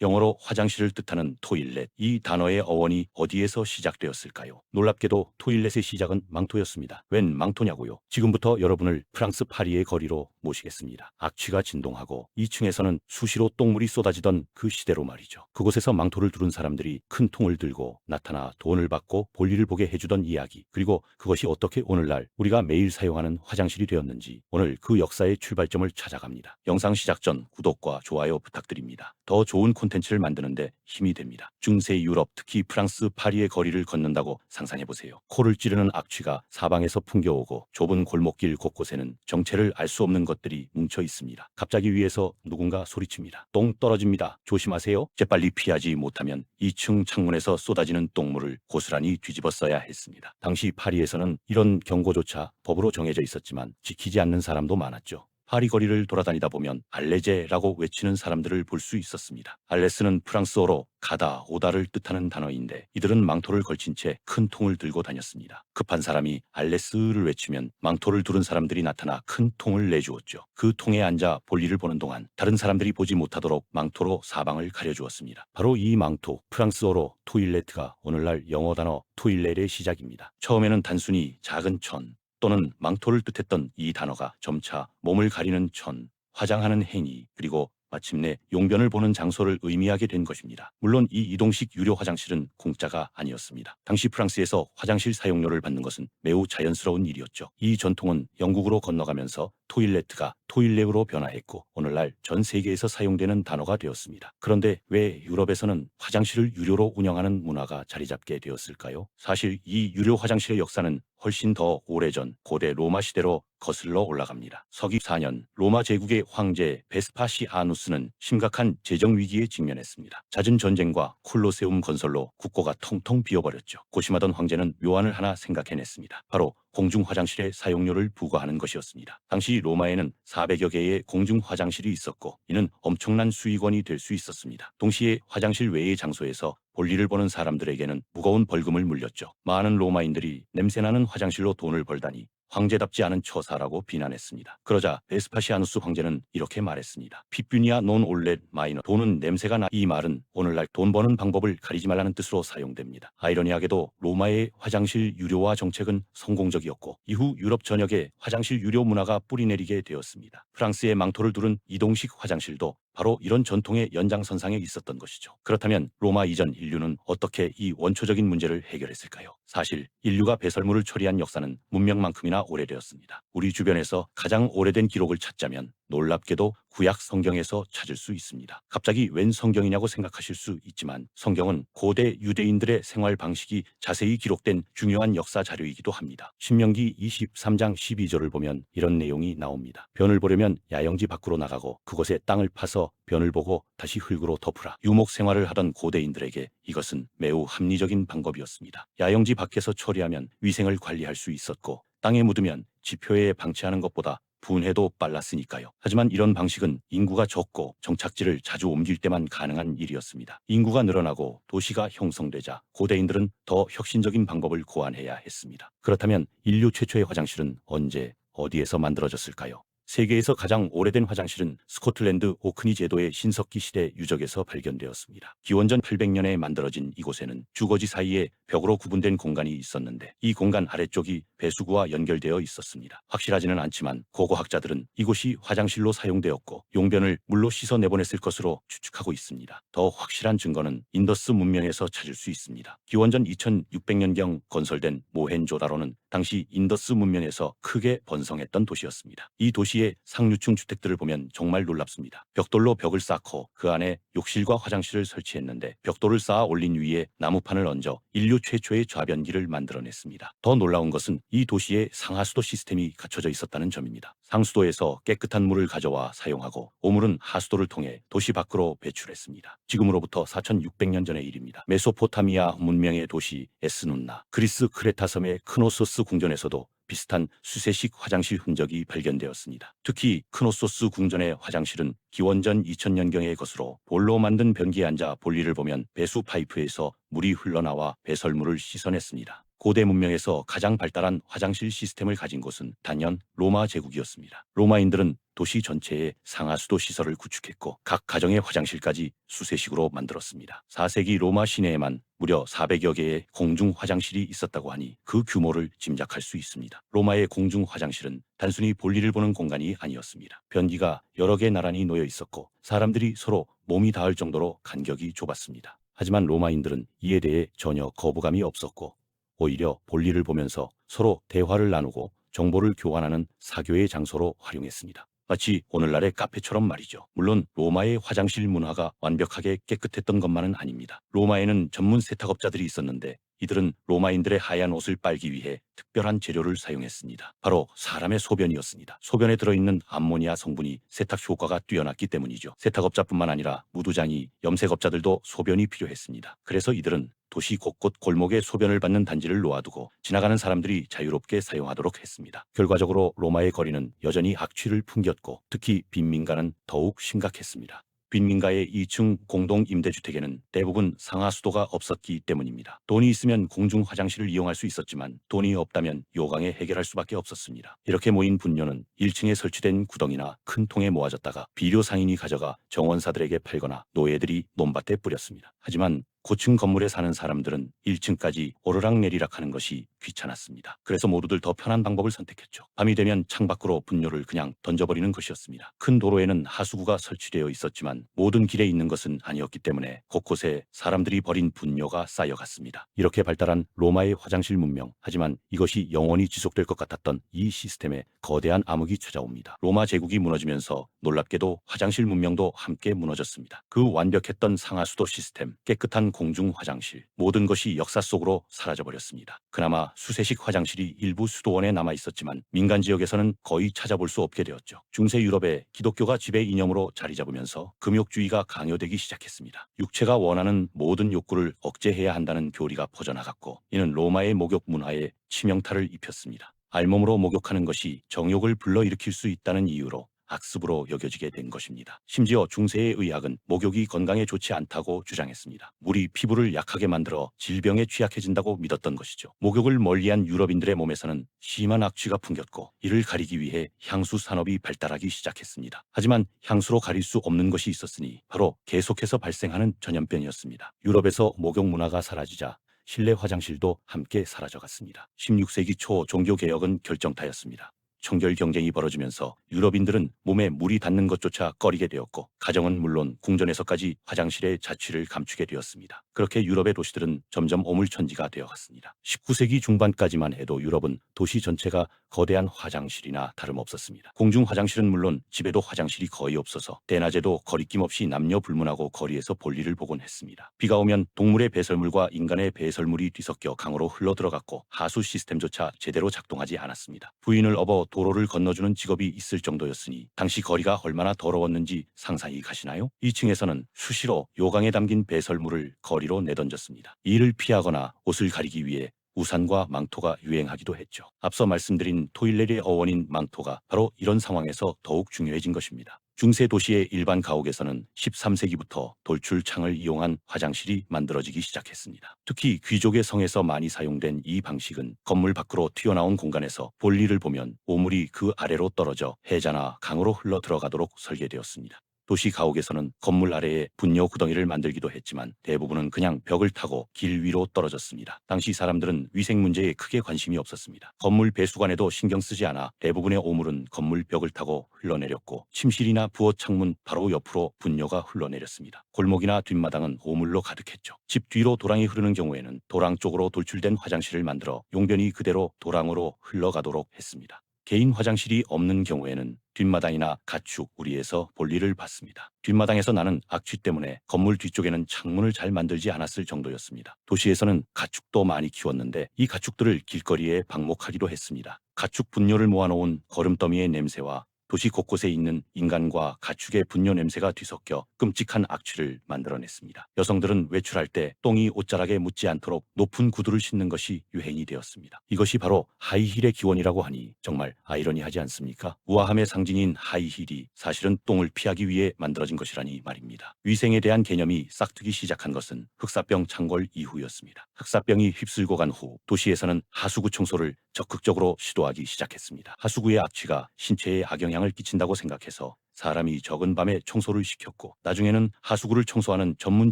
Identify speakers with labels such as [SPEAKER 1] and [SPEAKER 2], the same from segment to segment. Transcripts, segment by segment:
[SPEAKER 1] 영어로 화장실을 뜻하는 토일렛, 이 단어의 어원이 어디에서 시작되었을까요? 놀랍게도 토일렛의 시작은 망토였습니다. 웬 망토냐고요? 지금부터 여러분을 프랑스 파리의 거리로 모시겠습니다. 악취가 진동하고 2층에서는 수시로 똥물이 쏟아지던 그 시대로 말이죠. 그곳에서 망토를 두른 사람들이 큰 통을 들고 나타나 돈을 받고 볼일을 보게 해주던 이야기, 그리고 그것이 어떻게 오늘날 우리가 매일 사용하는 화장실이 되었는지, 오늘 그 역사의 출발점을 찾아갑니다. 영상 시작 전 구독과 좋아요 부탁드립니다. 더 좋은 콘텐츠를 만드는데 힘이 됩니다. 중세 유럽, 특히 프랑스 파리의 거리를 걷는다고 상상해보세요. 코를 찌르는 악취가 사방에서 풍겨오고 좁은 골목길 곳곳에는 정체를 알 수 없는 것들이 뭉쳐 있습니다. 갑자기 위에서 누군가 소리칩니다. 똥 떨어집니다. 조심하세요. 재빨리 피하지 못하면 2층 창문에서 쏟아지는 똥물을 고스란히 뒤집어 써야 했습니다. 당시 파리에서는 이런 경고조차 법으로 정해져 있었지만 지키지 않는 사람도 많았죠. 파리 거리를 돌아다니다 보면 알레제라고 외치는 사람들을 볼 수 있었습니다. 알레스는 프랑스어로 가다, 오다를 뜻하는 단어인데 이들은 망토를 걸친 채 큰 통을 들고 다녔습니다. 급한 사람이 알레스를 외치면 망토를 두른 사람들이 나타나 큰 통을 내주었죠. 그 통에 앉아 볼일을 보는 동안 다른 사람들이 보지 못하도록 망토로 사방을 가려주었습니다. 바로 이 망토, 프랑스어로 토일레트가 오늘날 영어 단어 토일렛의 시작입니다. 처음에는 단순히 작은 천 또는 망토를 뜻했던 이 단어가 점차 몸을 가리는 천, 화장하는 행위, 그리고 마침내 용변을 보는 장소를 의미하게 된 것입니다. 물론 이 이동식 유료 화장실은 공짜가 아니었습니다. 당시 프랑스에서 화장실 사용료를 받는 것은 매우 자연스러운 일이었죠. 이 전통은 영국으로 건너가면서 토일레트가 토일레우로 변화했고 오늘날 전 세계에서 사용되는 단어가 되었습니다. 그런데 왜 유럽에서는 화장실을 유료로 운영하는 문화가 자리 잡게 되었을까요? 사실 이 유료 화장실의 역사는 훨씬 더 오래전 고대 로마 시대로 거슬러 올라갑니다. 서기 4년 로마 제국의 황제 베스파시아누스는 심각한 재정 위기에 직면했습니다. 잦은 전쟁과 콜로세움 건설로 국고가 텅텅 비어버렸죠. 고심하던 황제는 묘안을 하나 생각해냈습니다. 바로 공중 화장실의 사용료를 부과하는 것이었습니다. 당시 로마에는 400여 개의 공중 화장실이 있었고 이는 엄청난 수익원이 될 수 있었습니다. 동시에 화장실 외의 장소에서 볼일을 보는 사람들에게는 무거운 벌금을 물렸죠. 많은 로마인들이 냄새나는 화장실로 돈을 벌다니 황제답지 않은 처사라고 비난했습니다. 그러자 베스파시아누스 황제는 이렇게 말했습니다. 피뷰니아 논 올렛 마이너, 돈은 냄새가 나. 이 말은 오늘날 돈 버는 방법을 가리지 말라는 뜻으로 사용됩니다. 아이러니하게도 로마의 화장실 유료화 정책은 성공적이었고 이후 유럽 전역에 화장실 유료 문화가 뿌리내리게 되었습니다. 프랑스의 망토를 두른 이동식 화장실도 바로 이런 전통의 연장선상에 있었던 것이죠. 그렇다면 로마 이전 인류는 어떻게 이 원초적인 문제를 해결했을까요? 사실 인류가 배설물을 처리한 역사는 문명만큼이나 오래되었습니다. 우리 주변에서 가장 오래된 기록을 찾자면 놀랍게도 구약 성경에서 찾을 수 있습니다. 갑자기 웬 성경이냐고 생각하실 수 있지만 성경은 고대 유대인들의 생활 방식이 자세히 기록된 중요한 역사 자료이기도 합니다. 신명기 23장 12절을 보면 이런 내용이 나옵니다. 변을 보려면 야영지 밖으로 나가고 그곳에 땅을 파서 변을 보고 다시 흙으로 덮으라. 유목 생활을 하던 고대인들에게 이것은 매우 합리적인 방법이었습니다. 야영지 밖에서 처리하면 위생을 관리할 수 있었고 땅에 묻으면 지표에 방치하는 것보다 분해도 빨랐으니까요. 하지만 이런 방식은 인구가 적고 정착지를 자주 옮길 때만 가능한 일이었습니다. 인구가 늘어나고 도시가 형성되자 고대인들은 더 혁신적인 방법을 고안해야 했습니다. 그렇다면 인류 최초의 화장실은 언제, 어디에서 만들어졌을까요? 세계에서 가장 오래된 화장실은 스코틀랜드 오크니 제도의 신석기 시대 유적에서 발견되었습니다. 기원전 800년에 만들어진 이곳에는 주거지 사이에 벽으로 구분된 공간이 있었는데 이 공간 아래쪽이 배수구와 연결되어 있었습니다. 확실하지는 않지만 고고학자들은 이곳이 화장실로 사용되었고 용변을 물로 씻어 내보냈을 것으로 추측하고 있습니다. 더 확실한 증거는 인더스 문명에서 찾을 수 있습니다. 기원전 2600년경 건설된 모헨조다로는 당시 인더스 문명에서 크게 번성했던 도시였습니다. 이 도시의 상류층 주택들을 보면 정말 놀랍습니다. 벽돌로 벽을 쌓고 그 안에 욕실과 화장실을 설치했는데 벽돌을 쌓아 올린 위에 나무판을 얹어 인류 최초의 좌변기를 만들어냈습니다. 더 놀라운 것은 이 도시에 상하수도 시스템이 갖춰져 있었다는 점입니다. 상수도에서 깨끗한 물을 가져와 사용하고 오물은 하수도를 통해 도시 밖으로 배출했습니다. 지금으로부터 4600년 전의 일입니다. 메소포타미아 문명의 도시 에스눈나, 그리스 크레타 섬의 크노소스 궁전에서도 비슷한 수세식 화장실 흔적이 발견되었습니다. 특히 크노소스 궁전의 화장실은 기원전 2000년경의 것으로 볼로 만든 변기에 앉아 볼일을 보면 배수 파이프에서 물이 흘러나와 배설물을 씻어냈습니다. 고대 문명에서 가장 발달한 화장실 시스템을 가진 곳은 단연 로마 제국이었습니다. 로마인들은 도시 전체에 상하수도 시설을 구축했고 각 가정의 화장실까지 수세식으로 만들었습니다. 4세기 로마 시내에만 무려 400여 개의 공중 화장실이 있었다고 하니 그 규모를 짐작할 수 있습니다. 로마의 공중 화장실은 단순히 볼일을 보는 공간이 아니었습니다. 변기가 여러 개 나란히 놓여 있었고 사람들이 서로 몸이 닿을 정도로 간격이 좁았습니다. 하지만 로마인들은 이에 대해 전혀 거부감이 없었고 오히려 볼일을 보면서 서로 대화를 나누고 정보를 교환하는 사교의 장소로 활용했습니다. 마치 오늘날의 카페처럼 말이죠. 물론 로마의 화장실 문화가 완벽하게 깨끗했던 것만은 아닙니다. 로마에는 전문 세탁업자들이 있었는데 이들은 로마인들의 하얀 옷을 빨기 위해 특별한 재료를 사용했습니다. 바로 사람의 소변이었습니다. 소변에 들어있는 암모니아 성분이 세탁 효과가 뛰어났기 때문이죠. 세탁업자뿐만 아니라 무두장이, 염색업자들도 소변이 필요했습니다. 그래서 이들은 도시 곳곳 골목에 소변을 받는 단지를 놓아두고 지나가는 사람들이 자유롭게 사용하도록 했습니다. 결과적으로 로마의 거리는 여전히 악취를 풍겼고 특히 빈민가는 더욱 심각했습니다. 빈민가의 2층 공동 임대주택에는 대부분 상하수도가 없었기 때문입니다. 돈이 있으면 공중 화장실을 이용할 수 있었지만 돈이 없다면 요강에 해결할 수밖에 없었습니다. 이렇게 모인 분뇨는 1층에 설치된 구덩이나 큰 통에 모아졌다가 비료 상인이 가져가 정원사들에게 팔거나 노예들이 논밭에 뿌렸습니다. 하지만 고층 건물에 사는 사람들은 1층까지 오르락내리락 하는 것이 귀찮았습니다. 그래서 모두들 더 편한 방법을 선택했죠. 밤이 되면 창밖으로 분뇨를 그냥 던져버리는 것이었습니다. 큰 도로에는 하수구가 설치되어 있었지만 모든 길에 있는 것은 아니었기 때문에 곳곳에 사람들이 버린 분뇨가 쌓여갔습니다. 이렇게 발달한 로마의 화장실 문명, 하지만 이것이 영원히 지속될 것 같았던 이 시스템에 거대한 암흑이 찾아옵니다. 로마 제국이 무너지면서 놀랍게도 화장실 문명도 함께 무너졌습니다. 그 완벽했던 상하수도 시스템, 깨끗한 공중 화장실, 모든 것이 역사 속으로 사라져버렸습니다. 그나마 수세식 화장실이 일부 수도원에 남아 있었지만 민간 지역에서는 거의 찾아볼 수 없게 되었죠. 중세 유럽에 기독교가 지배 이념으로 자리 잡으면서 금욕주의가 강요되기 시작했습니다. 육체가 원하는 모든 욕구를 억제해야 한다는 교리가 퍼져나갔고 이는 로마의 목욕 문화에 치명타를 입혔습니다. 알몸으로 목욕하는 것이 정욕을 불러일으킬 수 있다는 이유로 악습으로 여겨지게 된 것입니다. 심지어 중세의 의학은 목욕이 건강에 좋지 않다고 주장했습니다. 물이 피부를 약하게 만들어 질병에 취약해진다고 믿었던 것이죠. 목욕을 멀리한 유럽인들의 몸에서는 심한 악취가 풍겼고 이를 가리기 위해 향수 산업이 발달하기 시작했습니다. 하지만 향수로 가릴 수 없는 것이 있었으니 바로 계속해서 발생하는 전염병이었습니다. 유럽에서 목욕 문화가 사라지자 실내 화장실도 함께 사라져갔습니다. 16세기 초 종교개혁은 결정타였습니다. 청결 경쟁이 벌어지면서 유럽인들은 몸에 물이 닿는 것조차 꺼리게 되었고 가정은 물론 궁전에서까지 화장실의 자취를 감추게 되었습니다. 그렇게 유럽의 도시들은 점점 오물천지가 되어갔습니다. 19세기 중반까지만 해도 유럽은 도시 전체가 거대한 화장실이나 다름없었습니다. 공중 화장실은 물론 집에도 화장실이 거의 없어서 대낮에도 거리낌 없이 남녀 불문하고 거리에서 볼일을 보곤 했습니다. 비가 오면 동물의 배설물과 인간의 배설물이 뒤섞여 강으로 흘러들어갔고 하수 시스템조차 제대로 작동하지 않았습니다. 부인을 업어 도로를 건너주는 직업이 있을 정도였으니 당시 거리가 얼마나 더러웠는지 상상이 가시나요? 2층에서는 수시로 요강에 담긴 배설물을 거리로 내던졌습니다. 이를 피하거나 옷을 가리기 위해 우산과 망토가 유행하기도 했죠. 앞서 말씀드린 토일렛의 어원인 망토가 바로 이런 상황에서 더욱 중요해진 것입니다. 중세 도시의 일반 가옥에서는 13세기부터 돌출창을 이용한 화장실이 만들어지기 시작했습니다. 특히 귀족의 성에서 많이 사용된 이 방식은 건물 밖으로 튀어나온 공간에서 볼일을 보면 오물이 그 아래로 떨어져 해자나 강으로 흘러 들어가도록 설계되었습니다. 도시 가옥에서는 건물 아래에 분뇨 구덩이를 만들기도 했지만 대부분은 그냥 벽을 타고 길 위로 떨어졌습니다. 당시 사람들은 위생 문제에 크게 관심이 없었습니다. 건물 배수관에도 신경 쓰지 않아 대부분의 오물은 건물 벽을 타고 흘러내렸고 침실이나 부엌 창문 바로 옆으로 분뇨가 흘러내렸습니다. 골목이나 뒷마당은 오물로 가득했죠. 집 뒤로 도랑이 흐르는 경우에는 도랑 쪽으로 돌출된 화장실을 만들어 용변이 그대로 도랑으로 흘러가도록 했습니다. 개인 화장실이 없는 경우에는 뒷마당이나 가축 우리에서 볼일을 봤습니다. 뒷마당에서 나는 악취 때문에 건물 뒤쪽에는 창문을 잘 만들지 않았을 정도였습니다. 도시에서는 가축도 많이 키웠는데 이 가축들을 길거리에 방목하기도 했습니다. 가축 분뇨를 모아놓은 거름더미의 냄새와 도시 곳곳에 있는 인간과 가축의 분뇨 냄새가 뒤섞여 끔찍한 악취를 만들어냈습니다. 여성들은 외출할 때 똥이 옷자락에 묻지 않도록 높은 구두를 신는 것이 유행이 되었습니다. 이것이 바로 하이힐의 기원이라고 하니 정말 아이러니하지 않습니까? 우아함의 상징인 하이힐이 사실은 똥을 피하기 위해 만들어진 것이라니 말입니다. 위생에 대한 개념이 싹트기 시작한 것은 흑사병 창궐 이후였습니다. 흑사병이 휩쓸고 간 후 도시에서는 하수구 청소를 적극적으로 시도하기 시작했습니다. 하수구의 악취가 신체에 악영향을 끼친다고 생각해서 사람이 적은 밤에 청소를 시켰고 나중에는 하수구를 청소하는 전문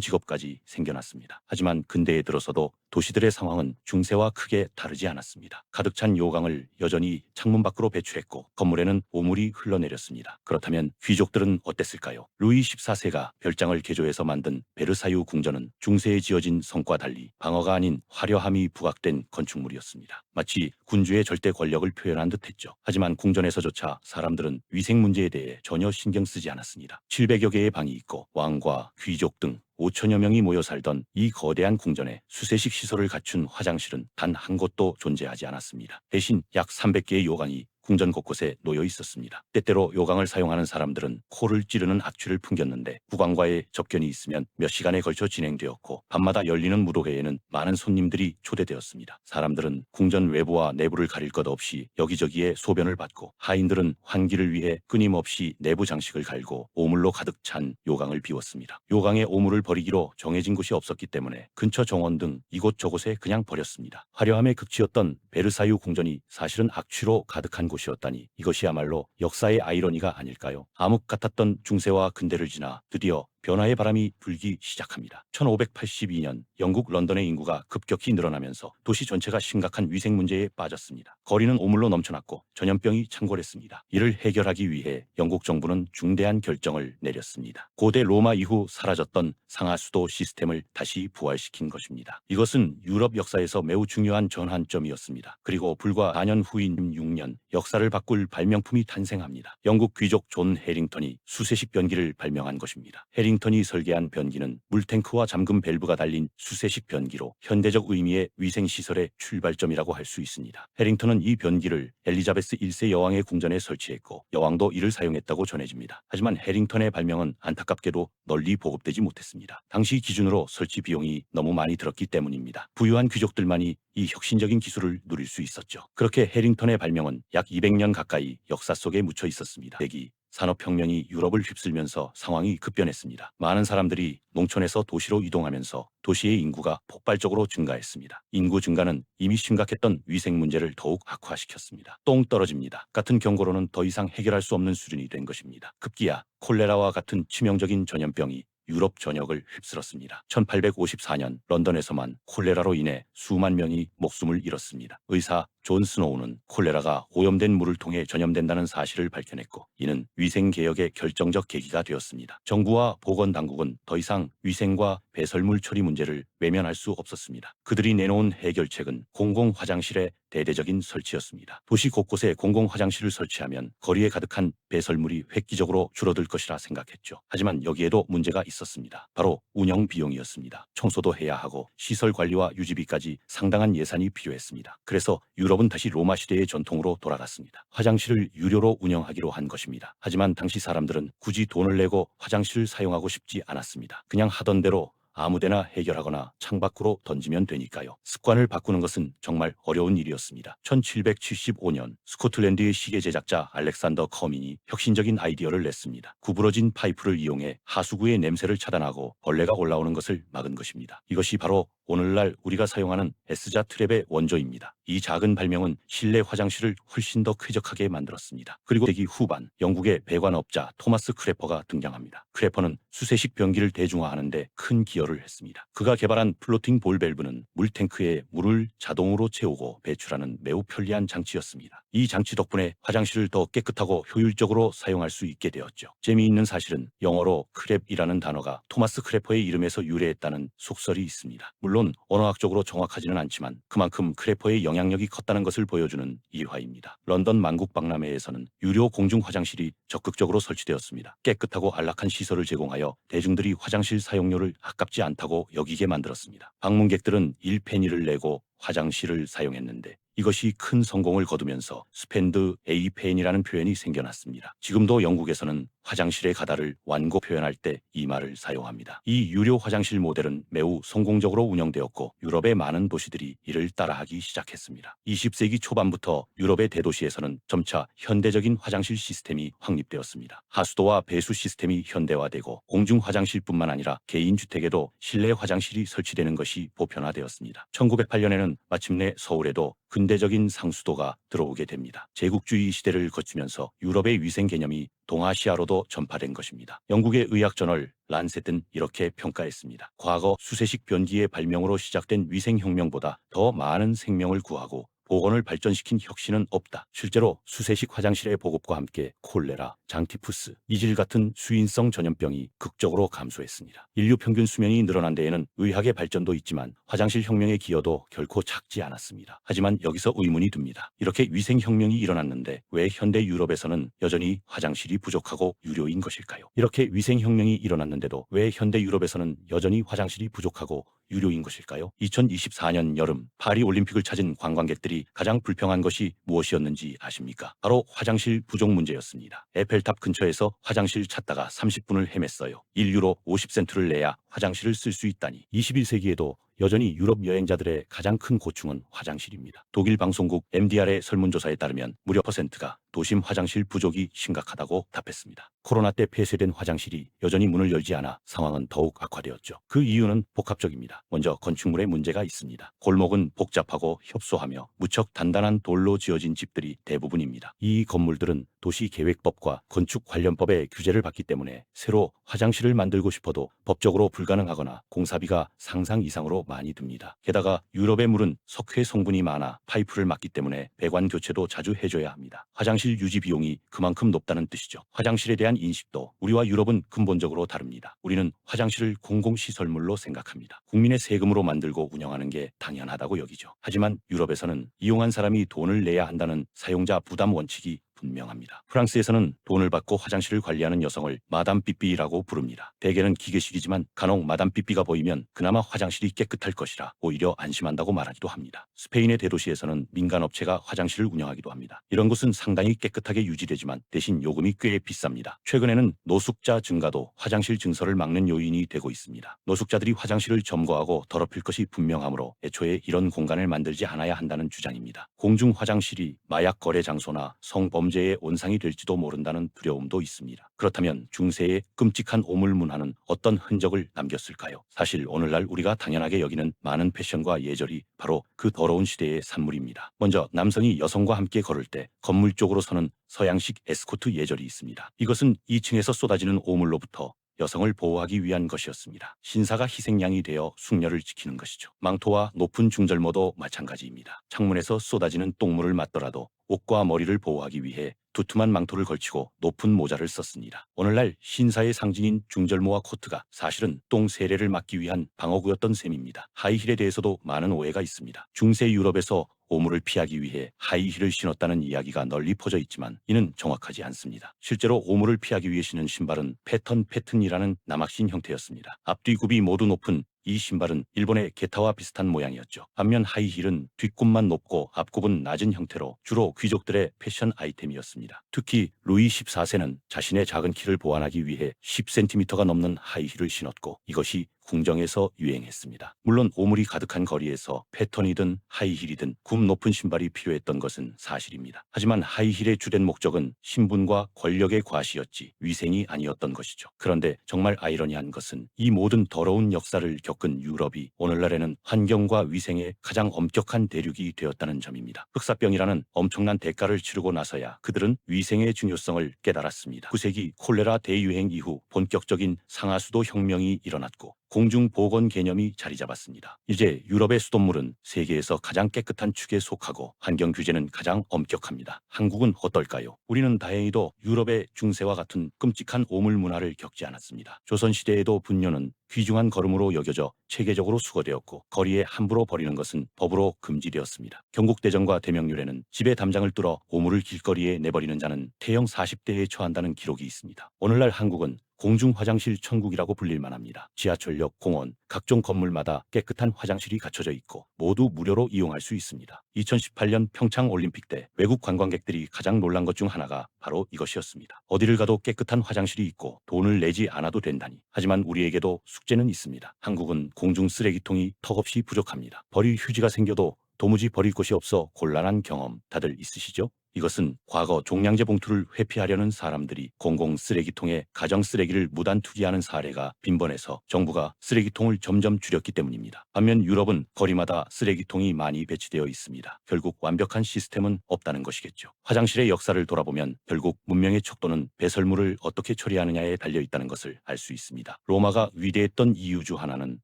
[SPEAKER 1] 직업까지 생겨났습니다. 하지만 근대에 들어서도 도시들의 상황은 중세와 크게 다르지 않았습니다. 가득 찬 요강을 여전히 창문 밖으로 배출했고 건물에는 오물이 흘러내렸습니다. 그렇다면 귀족들은 어땠을까요? 루이 14세가 별장을 개조해서 만든 베르사유 궁전은 중세에 지어진 성과 달리 방어가 아닌 화려함이 부각된 건축물이었습니다. 마치 군주의 절대 권력을 표현한 듯했죠. 하지만 궁전에서조차 사람들은 위생 문제에 대해 전혀 신경 쓰지 않았습니다. 700여 개의 방이 있고 왕과 귀족 등 5천여 명이 모여 살던 이 거대한 궁전에 수세식 시설을 갖춘 화장실은 단 한 곳도 존재하지 않았습니다. 대신 약 300개의 요강이 궁전 곳곳에 놓여 있었습니다. 때때로 요강을 사용하는 사람들은 코를 찌르는 악취를 풍겼는데 국왕과의 접견이 있으면 몇 시간에 걸쳐 진행되었고 밤마다 열리는 무도회에는 많은 손님들이 초대되었습니다. 사람들은 궁전 외부와 내부를 가릴 것 없이 여기저기에 소변을 받고 하인들은 환기를 위해 끊임없이 내부 장식을 갈고 오물로 가득 찬 요강을 비웠습니다. 요강에 오물을 버리기로 정해진 곳이 없었기 때문에 근처 정원 등 이곳저곳에 그냥 버렸습니다. 화려함의 극치였던 베르사유 궁전이 사실은 악취로 가득한 곳이었다니 이것이야말로 역사의 아이러니가 아닐까요? 암흑 같았던 중세와 근대를 지나 드디어 변화의 바람이 불기 시작합니다. 1582년 영국 런던의 인구가 급격히 늘어나면서 도시 전체가 심각한 위생 문제에 빠졌습니다. 거리는 오물로 넘쳐났고 전염병이 창궐했습니다. 이를 해결하기 위해 영국 정부는 중대한 결정을 내렸습니다. 고대 로마 이후 사라졌던 상하수도 시스템을 다시 부활시킨 것입니다. 이것은 유럽 역사에서 매우 중요한 전환점이었습니다. 그리고 불과 4년 후인 6년 역사를 바꿀 발명품이 탄생합니다. 영국 귀족 존 해링턴이 수세식 변기를 발명한 것입니다. 해링턴이 설계한 변기는 물탱크와 잠금 밸브가 달린 수세식 변기로 현대적 의미의 위생시설의 출발점이라고 할 수 있습니다. 해링턴은 이 변기를 엘리자베스 1세 여왕의 궁전에 설치했고 여왕도 이를 사용했다고 전해집니다. 하지만 해링턴의 발명은 안타깝게도 널리 보급되지 못했습니다. 당시 기준으로 설치 비용이 너무 많이 들었기 때문입니다. 부유한 귀족들만이 이 혁신적인 기술을 누릴 수 있었죠. 그렇게 해링턴의 발명은 약 200년 가까이 역사 속에 묻혀 있었습니다. 대기 산업혁명이 유럽을 휩쓸면서 상황이 급변했습니다. 많은 사람들이 농촌에서 도시로 이동하면서 도시의 인구가 폭발적으로 증가했습니다. 인구 증가는 이미 심각했던 위생 문제를 더욱 악화시켰습니다. 똥 떨어집니다. 같은 경고로는 더 이상 해결할 수 없는 수준이 된 것입니다. 급기야 콜레라와 같은 치명적인 전염병이 유럽 전역을 휩쓸었습니다. 1854년 런던에서만 콜레라로 인해 수만 명이 목숨을 잃었습니다. 의사 존 스노우는 콜레라가 오염된 물을 통해 전염된다는 사실을 밝혀냈고 이는 위생개혁의 결정적 계기가 되었습니다. 정부와 보건당국은 더 이상 위생과 배설물 처리 문제를 외면할 수 없었습니다. 그들이 내놓은 해결책은 공공화장실의 대대적인 설치였습니다. 도시 곳곳에 공공화장실을 설치하면 거리에 가득한 배설물이 획기적으로 줄어들 것이라 생각했죠. 하지만 여기에도 문제가 있었습니다. 바로 운영 비용이었습니다. 청소도 해야 하고 시설 관리와 유지비까지 상당한 예산이 필요했습니다. 그래서 유럽은 다시 로마 시대의 전통으로 돌아갔습니다. 화장실을 유료로 운영하기로 한 것입니다. 하지만 당시 사람들은 굳이 돈을 내고 화장실을 사용하고 싶지 않았습니다. 그냥 하던 대로 아무데나 해결하거나 창밖으로 던지면 되니까요. 습관을 바꾸는 것은 정말 어려운 일이었습니다. 1775년 스코틀랜드의 시계 제작자 알렉산더 커민이 혁신적인 아이디어를 냈습니다. 구부러진 파이프를 이용해 하수구의 냄새를 차단하고 벌레가 올라오는 것을 막은 것입니다. 이것이 바로 오늘날 우리가 사용하는 S자 트랩의 원조입니다. 이 작은 발명은 실내 화장실을 훨씬 더 쾌적하게 만들었습니다. 그리고 세기 후반 영국의 배관업자 토마스 크래퍼가 등장합니다. 크래퍼는 수세식 변기를 대중화하는 데 큰 기여를 했습니다. 그가 개발한 플로팅 볼 밸브는 물탱크에 물을 자동으로 채우고 배출하는 매우 편리한 장치였습니다. 이 장치 덕분에 화장실을 더 깨끗하고 효율적으로 사용할 수 있게 되었죠. 재미있는 사실은 영어로 크랩이라는 단어가 토마스 크래퍼의 이름에서 유래했다는 속설이 있습니다. 물론 언어학적으로 정확하지는 않지만 그만큼 크래퍼의 영향력이 컸다는 것을 보여주는 일화입니다. 런던 만국박람회에서는 유료 공중 화장실이 적극적으로 설치되었습니다. 깨끗하고 안락한 시설을 제공하여 대중들이 화장실 사용료를 아깝지 않다고 여기게 만들었습니다. 방문객들은 1페니를 내고 화장실을 사용했는데 이것이 큰 성공을 거두면서 스펜드 에이펜이라는 표현이 생겨났습니다. 지금도 영국에서는 화장실의 가다를 완고 표현할 때 이 말을 사용합니다. 이 유료 화장실 모델은 매우 성공적으로 운영되었고 유럽의 많은 도시들이 이를 따라하기 시작했습니다. 20세기 초반부터 유럽의 대도시에서는 점차 현대적인 화장실 시스템이 확립되었습니다. 하수도와 배수 시스템이 현대화되고 공중 화장실뿐만 아니라 개인 주택에도 실내 화장실이 설치되는 것이 보편화되었습니다. 1908년에는 마침내 서울에도 근대적인 상수도가 들어오게 됩니다. 제국주의 시대를 거치면서 유럽의 위생 개념이 동아시아로도 전파된 것입니다. 영국의 의학저널 란셋은 이렇게 평가했습니다. 과거 수세식 변기의 발명으로 시작된 위생혁명보다 더 많은 생명을 구하고 보건을 발전시킨 혁신은 없다. 실제로 수세식 화장실의 보급과 함께 콜레라, 장티푸스, 이질 같은 수인성 전염병이 극적으로 감소했습니다. 인류 평균 수명이 늘어난 데에는 의학의 발전도 있지만 화장실 혁명의 기여도 결코 작지 않았습니다. 하지만 여기서 의문이 듭니다. 이렇게 위생혁명이 일어났는데 왜 현대 유럽에서는 여전히 화장실이 부족하고 유료인 것일까요? 이렇게 위생혁명이 일어났는데도 왜 현대 유럽에서는 여전히 화장실이 부족하고 유료인 것일까요? 2024년 여름 파리 올림픽을 찾은 관광객들이 가장 불평한 것이 무엇이었는지 아십니까? 바로 화장실 부족 문제였습니다. 에펠탑 근처에서 화장실 찾다가 30분을 헤맸어요. 1유로 50센트를 내야 화장실을 쓸 수 있다니. 21세기에도 여전히 유럽 여행자들의 가장 큰 고충은 화장실입니다. 독일 방송국 MDR의 설문조사에 따르면 무려 퍼센트가 도심 화장실 부족이 심각하다고 답했습니다. 코로나 때 폐쇄된 화장실이 여전히 문을 열지 않아 상황은 더욱 악화되었죠. 그 이유는 복합적입니다. 먼저 건축물에 문제가 있습니다. 골목은 복잡하고 협소하며 무척 단단한 돌로 지어진 집들이 대부분입니다. 이 건물들은 도시계획법과 건축관련법의 규제를 받기 때문에 새로 화장실을 만들고 싶어도 법적으로 불가능하거나 공사비가 상상 이상으로 많이 듭니다. 게다가 유럽의 물은 석회 성분이 많아 파이프를 막기 때문에 배관 교체도 자주 해줘야 합니다. 화장실 유지 비용이 그만큼 높다는 뜻이죠. 화장실에 대한 인식도 우리와 유럽은 근본적으로 다릅니다. 우리는 화장실을 공공시설물로 생각합니다. 국민의 세금으로 만들고 운영하는 게 당연하다고 여기죠. 하지만 유럽에서는 이용한 사람이 돈을 내야 한다는 사용자 부담 원칙이 분명합니다. 프랑스에서는 돈을 받고 화장실을 관리하는 여성을 마담 삐삐라고 부릅니다. 대개는 기계식이지만 간혹 마담 삐삐가 보이면 그나마 화장실이 깨끗할 것이라 오히려 안심한다고 말하기도 합니다. 스페인의 대도시에서는 민간업체가 화장실을 운영하기도 합니다. 이런 곳은 상당히 깨끗하게 유지되지만 대신 요금이 꽤 비쌉니다. 최근에는 노숙자 증가도 화장실 증서를 막는 요인이 되고 있습니다. 노숙자들이 화장실을 점거하고 더럽힐 것이 분명하므로 애초에 이런 공간을 만들지 않아야 한다는 주장입니다. 공중 화장실이 마약 거래 장소나 성범죄의 온상이 될지도 모른다는 두려움도 있습니다. 그렇다면 중세의 끔찍한 오물 문화는 어떤 흔적을 남겼을까요? 사실 오늘날 우리가 당연하게 여기는 많은 패션과 예절이 바로 그 더러운 시대의 산물입니다. 먼저 남성이 여성과 함께 걸을 때 건물 쪽으로 서는 서양식 에스코트 예절이 있습니다. 이것은 2층에서 쏟아지는 오물로부터 여성을 보호하기 위한 것이었습니다. 신사가 희생양이 되어 숙녀를 지키는 것이죠. 망토와 높은 중절모도 마찬가지입니다. 창문에서 쏟아지는 똥물을 맞더라도 옷과 머리를 보호하기 위해 두툼한 망토를 걸치고 높은 모자를 썼습니다. 오늘날 신사의 상징인 중절모와 코트가 사실은 똥 세례를 막기 위한 방어구였던 셈입니다. 하이힐에 대해서도 많은 오해가 있습니다. 중세 유럽에서 오물을 피하기 위해 하이힐을 신었다는 이야기가 널리 퍼져 있지만 이는 정확하지 않습니다. 실제로 오물을 피하기 위해 신은 신발은 패턴이라는 남학신 형태였습니다. 앞뒤굽이 모두 높은 이 신발은 일본의 게타와 비슷한 모양이었죠. 반면 하이힐은 뒷굽만 높고 앞굽은 낮은 형태로 주로 귀족들의 패션 아이템이었습니다. 특히 루이 14세는 자신의 작은 키를 보완하기 위해 10cm가 넘는 하이힐을 신었고 이것이 궁정에서 유행했습니다. 물론 오물이 가득한 거리에서 패턴이든 하이힐이든 굽 높은 신발이 필요했던 것은 사실입니다. 하지만 하이힐의 주된 목적은 신분과 권력의 과시였지 위생이 아니었던 것이죠. 그런데 정말 아이러니한 것은 이 모든 더러운 역사를 겪은 유럽이 오늘날에는 환경과 위생에 가장 엄격한 대륙이 되었다는 점입니다. 흑사병이라는 엄청난 대가를 치르고 나서야 그들은 위생의 중요성을 깨달았습니다. 9세기 콜레라 대유행 이후 본격적인 상하수도 혁명이 일어났고 공중보건 개념이 자리 잡았습니다. 이제 유럽의 수돗물은 세계에서 가장 깨끗한 축에 속하고 환경 규제는 가장 엄격합니다. 한국은 어떨까요? 우리는 다행히도 유럽의 중세와 같은 끔찍한 오물 문화를 겪지 않았습니다. 조선시대에도 분뇨는 귀중한 걸음으로 여겨져 체계적으로 수거되었고 거리에 함부로 버리는 것은 법으로 금지되었습니다. 경국대전과 대명률에는 집에 담장을 뚫어 오물을 길거리에 내버리는 자는 태형 40대에 처한다는 기록이 있습니다. 오늘날 한국은 공중 화장실 천국이라고 불릴 만합니다. 지하철역, 공원, 각종 건물마다 깨끗한 화장실이 갖춰져 있고 모두 무료로 이용할 수 있습니다. 2018년 평창 올림픽 때 외국 관광객들이 가장 놀란 것 중 하나가 바로 이것이었습니다. 어디를 가도 깨끗한 화장실이 있고 돈을 내지 않아도 된다니. 하지만 우리에게도 숙제는 있습니다. 한국은 공중 쓰레기통이 턱없이 부족합니다. 버릴 휴지가 생겨도 도무지 버릴 곳이 없어 곤란한 경험 다들 있으시죠? 이것은 과거 종량제 봉투를 회피하려는 사람들이 공공 쓰레기통에 가정 쓰레기를 무단 투기하는 사례가 빈번해서 정부가 쓰레기통을 점점 줄였기 때문입니다. 반면 유럽은 거리마다 쓰레기통이 많이 배치되어 있습니다. 결국 완벽한 시스템은 없다는 것이겠죠. 화장실의 역사를 돌아보면 결국 문명의 척도는 배설물을 어떻게 처리하느냐에 달려 있다는 것을 알 수 있습니다. 로마가 위대했던 이유 중 하나는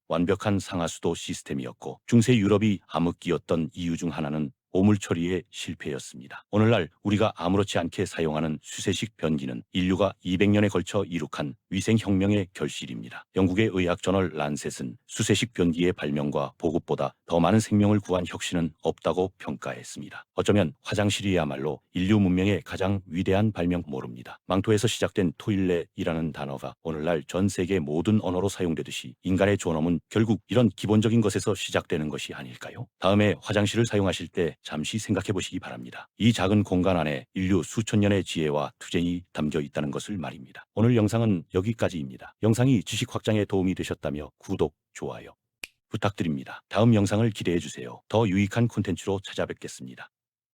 [SPEAKER 1] 완벽한 상하수도 시스템이었고 중세 유럽이 암흑기였던 이유 중 하나는 오물 처리의 실패였습니다. 오늘날 우리가 아무렇지 않게 사용하는 수세식 변기는 인류가 200년에 걸쳐 이룩한 위생혁명의 결실입니다. 영국의 의학 저널 란셋은 수세식 변기의 발명과 보급보다 더 많은 생명을 구한 혁신은 없다고 평가했습니다. 어쩌면 화장실이야말로 인류 문명의 가장 위대한 발명 모릅니다. 망토에서 시작된 토일렛이라는 단어가 오늘날 전 세계 모든 언어로 사용되듯이 인간의 존엄은 결국 이런 기본적인 것에서 시작되는 것이 아닐까요? 다음에 화장실을 사용하실 때 잠시 생각해 보시기 바랍니다. 이 작은 공간 안에 인류 수천 년의 지혜와 투쟁이 담겨 있다는 것을 말입니다. 오늘 영상은 여기까지입니다. 영상이 지식 확장에 도움이 되셨다며 구독, 좋아요 부탁드립니다. 다음 영상을 기대해 주세요. 더 유익한 콘텐츠로 찾아뵙겠습니다.